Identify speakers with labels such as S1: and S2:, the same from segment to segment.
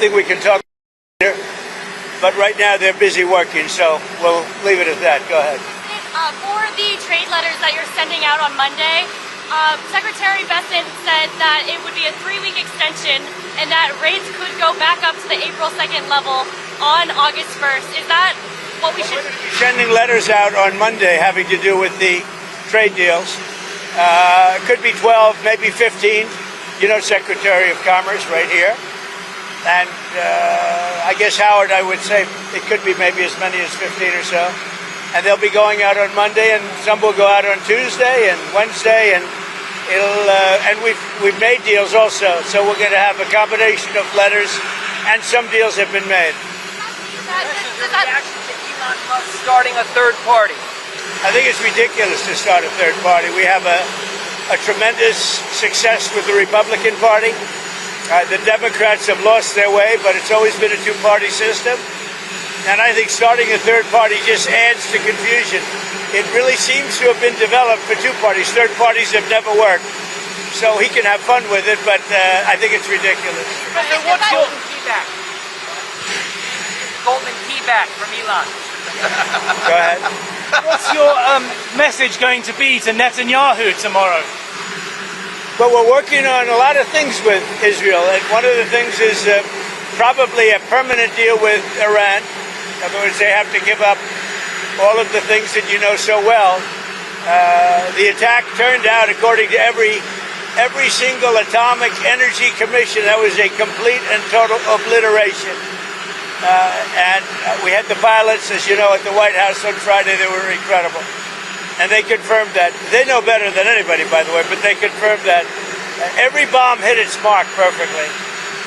S1: something we can talk about later. But right now they're busy working, so we'll leave it at that. Go ahead.
S2: For the trade letters that you're sending out on Monday, Secretary Bessent said that it would be a 3-week extension and that rates could go back up to the April 2nd level on August 1st. Is that what we should...
S1: We're going to be sending letters out on Monday having to do with the trade deals. It could be 12, maybe 15. You know, Secretary of Commerce right here. And I guess, Howard, I would say it could be maybe as many as 15 or so. And they'll be going out on Monday, and some will go out on Tuesday and Wednesday, and we've made deals also. So we're going to have a combination of letters, and some deals have been made.
S3: Your reaction to Elon Musk starting a third party?
S1: I think it's ridiculous to start a third party. We have a tremendous success with the Republican Party. The Democrats have lost their way, but it's always been a two-party system. And I think starting a third party just adds to confusion. It really seems to have been developed for two parties. Third parties have never worked. So he can have fun with it, but I think it's ridiculous.
S3: President, what's your key back? Golden key back from Elon.
S1: Go ahead.
S4: What's your message going to be to Netanyahu tomorrow?
S1: Well, we're working on a lot of things with Israel, and one of the things is probably a permanent deal with Iran. In other words, they have to give up all of the things that you know so well. The attack turned out, according to every single atomic energy commission, that was a complete and total obliteration. And we had the pilots, as you know, at the White House on Friday. They were incredible. And they confirmed that. They know better than anybody, by the way, but they confirmed that. Every bomb hit its mark perfectly.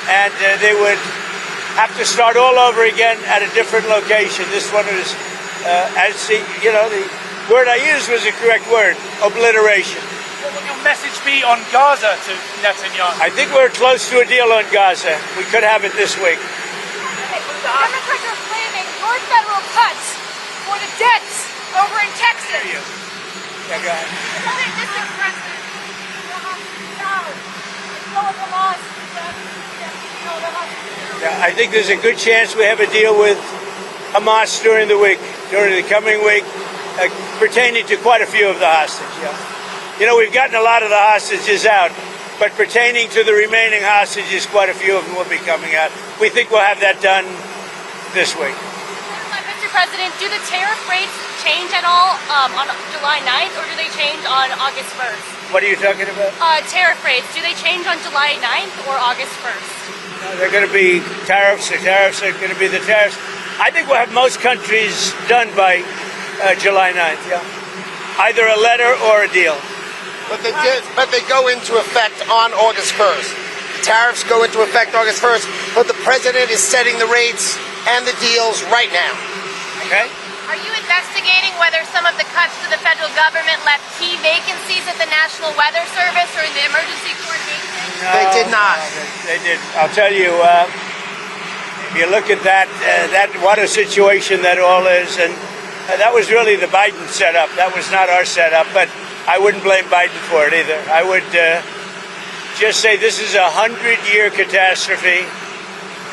S1: And they would have to start all over again at a different location. This one is, the word I used was the correct word, obliteration.
S4: What will your message be on Gaza to Netanyahu?
S1: I think we're close to a deal on Gaza. We could have it this week.
S2: Democrats are claiming more federal cuts for the debts over in Texas.
S1: Yeah, go ahead. Yeah, I think there's a good chance we have a deal with Hamas during the coming week, pertaining to quite a few of the hostages. Yeah. You know, we've gotten a lot of the hostages out, but pertaining to the remaining hostages, quite a few of them will be coming out. We think we'll have that done this week.
S2: Mr. President, do the tariff rates change at all on July 9th, or do they change on August 1st?
S1: What are you talking about?
S2: Tariff rates, do they change on July 9th or August 1st?
S1: No, they're going to be tariffs. The tariffs are going to be the tariffs. I think we'll have most countries done by July 9th, yeah. Either a letter or a deal.
S5: But they go into effect on August 1st. The tariffs go into effect August 1st, but the president is setting the rates and the deals right now.
S1: Okay?
S6: Are you investigating whether some of the cuts to the federal government left key vacancies at the National Weather Service or in the emergency coordination?
S1: No,
S5: They did not.
S1: No, they did. I'll tell you, if you look at that, what a situation that all is, and that was really the Biden setup. That was not our setup, but I wouldn't blame Biden for it either. I would just say this is a 100-year catastrophe,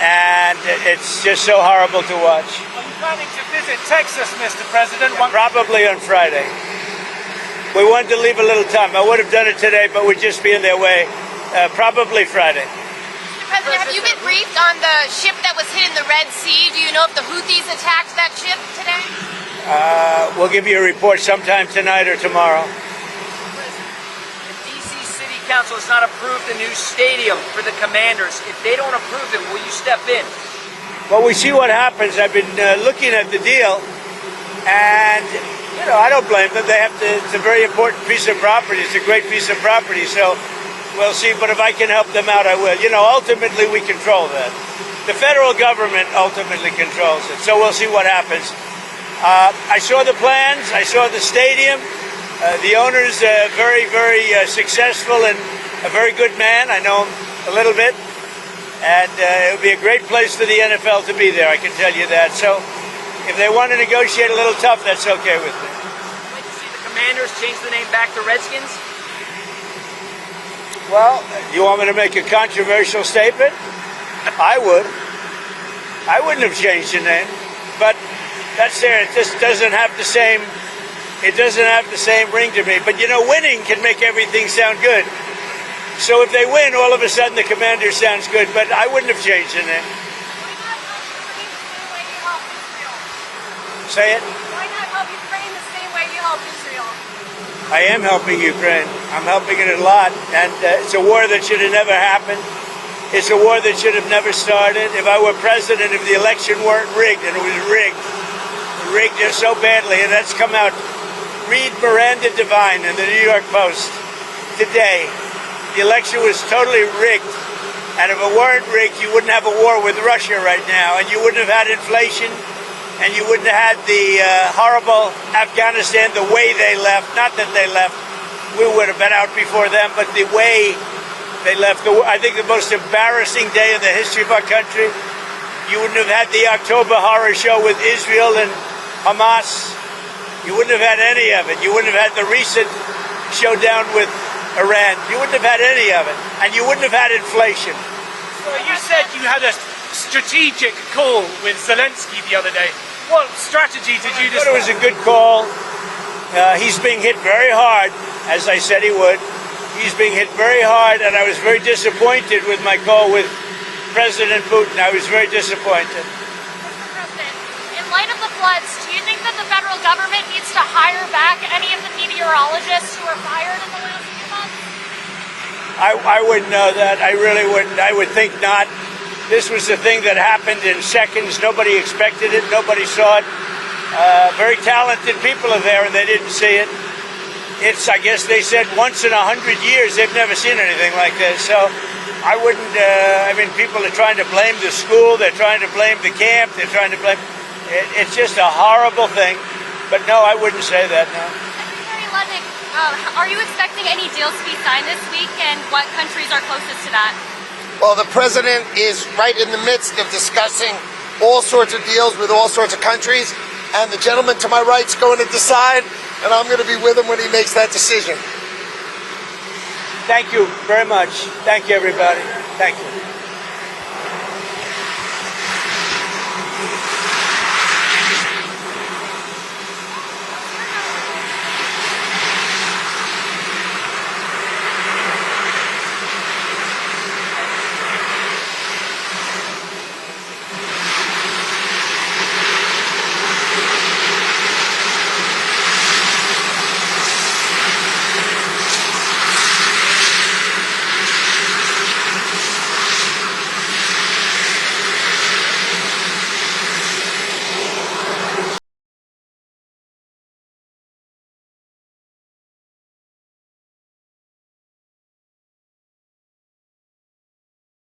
S1: and it's just so horrible to watch.
S4: Are you planning to visit Texas, Mr. President?
S1: Probably on Friday. We wanted to leave a little time. I would have done it today, but we'd just be in their way. Probably Friday.
S6: Mr. President, have you been briefed on the ship that was hit in the Red Sea? Do you know if the Houthis attacked that ship today?
S1: We'll give you a report sometime tonight or tomorrow.
S3: Council has not approved a new stadium for the Commanders. If they don't approve it, will you step in?
S1: Well, we see what happens. I've been looking at the deal, and I don't blame them. It's a very important piece of property. It's a great piece of property, so we'll see. But if I can help them out, I will. Ultimately, we control that. The federal government ultimately controls it, so we'll see what happens. I saw the plans. I saw the stadium. The owner's very, very successful and a very good man. I know him a little bit. And it would be a great place for the NFL to be there, I can tell you that. So if they want to negotiate a little tough, that's okay with me.
S3: Would you like to see the Commanders change the name back to Redskins?
S1: Well, you want me to make a controversial statement? I would. I wouldn't have changed the name, but that's there. It just doesn't have the same. It doesn't have the same ring to me. But you know, winning can make everything sound good. So if they win, all of a sudden the commander sounds good. But I wouldn't have changed the name. Say it.
S2: Why not help Ukraine the same way you help Israel?
S1: I am helping Ukraine. I'm helping it a lot, and it's a war that should have never happened. It's a war that should have never started. If I were president, if the election weren't rigged, and it was rigged just so badly, and that's come out. Read Miranda Devine in the New York Post today. The election was totally rigged, and if it weren't rigged, you wouldn't have a war with Russia right now, and you wouldn't have had inflation, and you wouldn't have had the horrible Afghanistan the way they left. Not that they left. We would have been out before them, but the way they left. I think the most embarrassing day in the history of our country. You wouldn't have had the October horror show with Israel and Hamas. You wouldn't have had any of it. You wouldn't have had the recent showdown with Iran. You wouldn't have had any of it. And you wouldn't have had inflation.
S4: So you said you had a strategic call with Zelensky the other day. What strategy did you
S1: I thought it was a good call. He's being hit very hard, as I said he would. He's being hit very hard, and I was very disappointed with my call with President Putin. I was very disappointed.
S2: Mr. President, in light of the floods, do you think that the federal government needs to hire back any of the meteorologists who were fired in the last few months?
S1: I wouldn't know that. I really wouldn't. I would think not. This was a thing that happened in seconds. Nobody expected it. Nobody saw it. Very talented people are there, and they didn't see it. It's, I guess they said, once in 100 years. They've never seen anything like this. So I wouldn't. I mean, people are trying to blame the school. They're trying to blame the camp. They're trying to blame. It's just a horrible thing. But no, I wouldn't say that. No.
S2: Secretary Ludwig, are you expecting any deals to be signed this week, and what countries are closest to that?
S5: Well, the president is right in the midst of discussing all sorts of deals with all sorts of countries, and the gentleman to my right's going to decide, and I'm going to be with him when he makes that decision.
S1: Thank you very much. Thank you, everybody. Thank you.